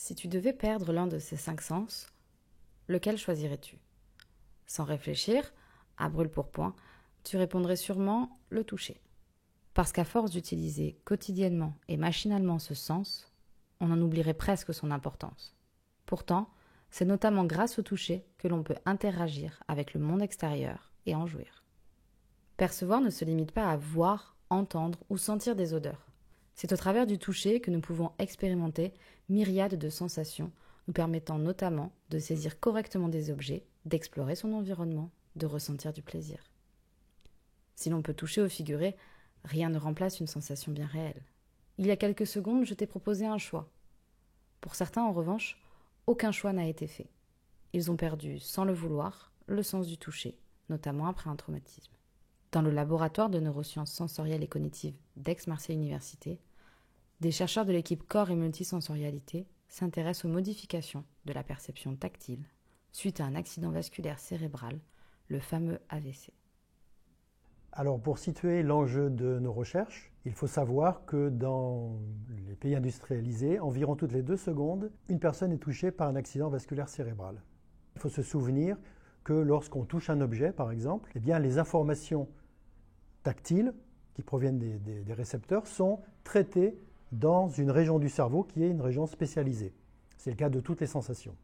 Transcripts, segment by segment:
Si tu devais perdre l'un de ces 5 sens, lequel choisirais-tu? Sans réfléchir, à brûle-pourpoint, tu répondrais sûrement le toucher. Parce qu'à force d'utiliser quotidiennement et machinalement ce sens, on en oublierait presque son importance. Pourtant, c'est notamment grâce au toucher que l'on peut interagir avec le monde extérieur et en jouir. Percevoir ne se limite pas à voir, entendre ou sentir des odeurs. C'est au travers du toucher que nous pouvons expérimenter myriades de sensations, nous permettant notamment de saisir correctement des objets, d'explorer son environnement, de ressentir du plaisir. Si l'on peut toucher au figuré, rien ne remplace une sensation bien réelle. Il y a quelques secondes, je t'ai proposé un choix. Pour certains, en revanche, aucun choix n'a été fait. Ils ont perdu, sans le vouloir, le sens du toucher, notamment après un traumatisme. Dans le laboratoire de neurosciences sensorielles et cognitives d'Aix-Marseille Université, des chercheurs de l'équipe corps et multisensorialité s'intéressent aux modifications de la perception tactile suite à un accident vasculaire cérébral, le fameux AVC. Alors pour situer l'enjeu de nos recherches, il faut savoir que dans les pays industrialisés, environ toutes les 2 secondes, une personne est touchée par un accident vasculaire cérébral. Il faut se souvenir que lorsqu'on touche un objet, par exemple, eh bien, les informations tactiles qui proviennent des récepteurs sont traitées dans une région du cerveau qui est une région spécialisée. C'est le cas de toutes les sensations.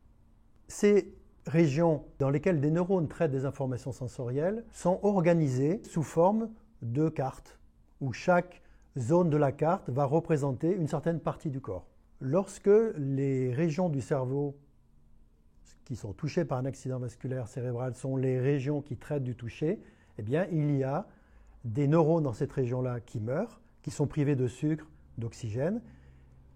Ces régions dans lesquelles des neurones traitent des informations sensorielles sont organisées sous forme de cartes, où chaque zone de la carte va représenter une certaine partie du corps. Lorsque les régions du cerveau qui sont touchées par un accident vasculaire cérébral sont les régions qui traitent du toucher, eh bien, il y a des neurones dans cette région-là qui meurent, qui sont privés de sucre, d'oxygène,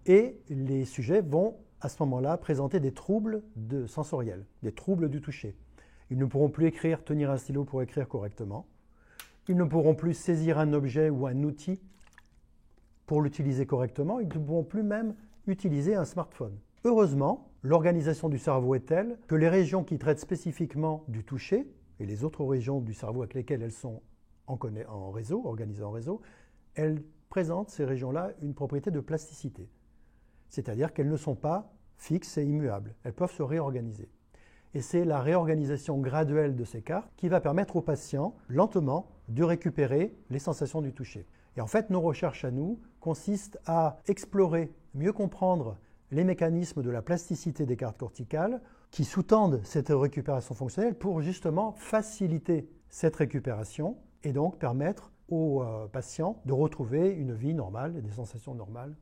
et les sujets vont à ce moment-là présenter des troubles sensoriels, des troubles du toucher. Ils ne pourront plus écrire, tenir un stylo pour écrire correctement. Ils ne pourront plus saisir un objet ou un outil pour l'utiliser correctement. Ils ne pourront plus même utiliser un smartphone. Heureusement, l'organisation du cerveau est telle que les régions qui traitent spécifiquement du toucher et les autres régions du cerveau avec lesquelles elles sont en réseau, organisées en réseau, elles présentent ces régions-là une propriété de plasticité. C'est-à-dire qu'elles ne sont pas fixes et immuables. Elles peuvent se réorganiser. Et c'est la réorganisation graduelle de ces cartes qui va permettre aux patients, lentement, de récupérer les sensations du toucher. Et en fait, nos recherches à nous consistent à explorer, mieux comprendre les mécanismes de la plasticité des cartes corticales qui sous-tendent cette récupération fonctionnelle pour justement faciliter cette récupération et donc permettre aux patients de retrouver une vie normale et des sensations normales.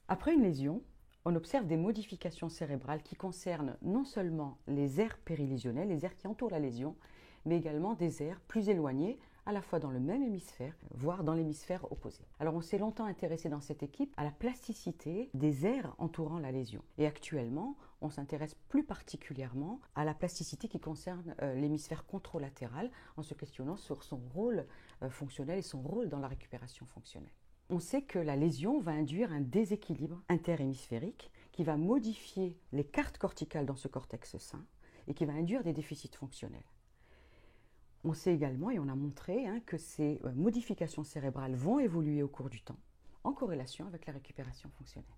Après une lésion, on observe des modifications cérébrales qui concernent non seulement les aires périlésionnelles, les aires qui entourent la lésion, mais également des aires plus éloignées, à la fois dans le même hémisphère, voire dans l'hémisphère opposé. Alors on s'est longtemps intéressé dans cette équipe à la plasticité des aires entourant la lésion. Et actuellement, on s'intéresse plus particulièrement à la plasticité qui concerne l'hémisphère contralatéral, en se questionnant sur son rôle fonctionnel et son rôle dans la récupération fonctionnelle. On sait que la lésion va induire un déséquilibre interhémisphérique qui va modifier les cartes corticales dans ce cortex sain et qui va induire des déficits fonctionnels. On sait également, et on a montré, que ces modifications cérébrales vont évoluer au cours du temps, en corrélation avec la récupération fonctionnelle.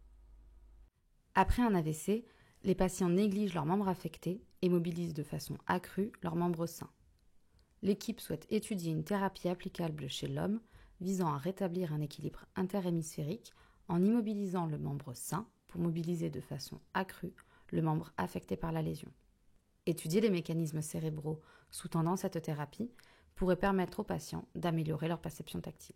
Après un AVC, les patients négligent leurs membres affectés et mobilisent de façon accrue leurs membres sains. L'équipe souhaite étudier une thérapie applicable chez l'homme visant à rétablir un équilibre interhémisphérique en immobilisant le membre sain pour mobiliser de façon accrue le membre affecté par la lésion. Étudier les mécanismes cérébraux sous-tendant cette thérapie pourrait permettre aux patients d'améliorer leur perception tactile.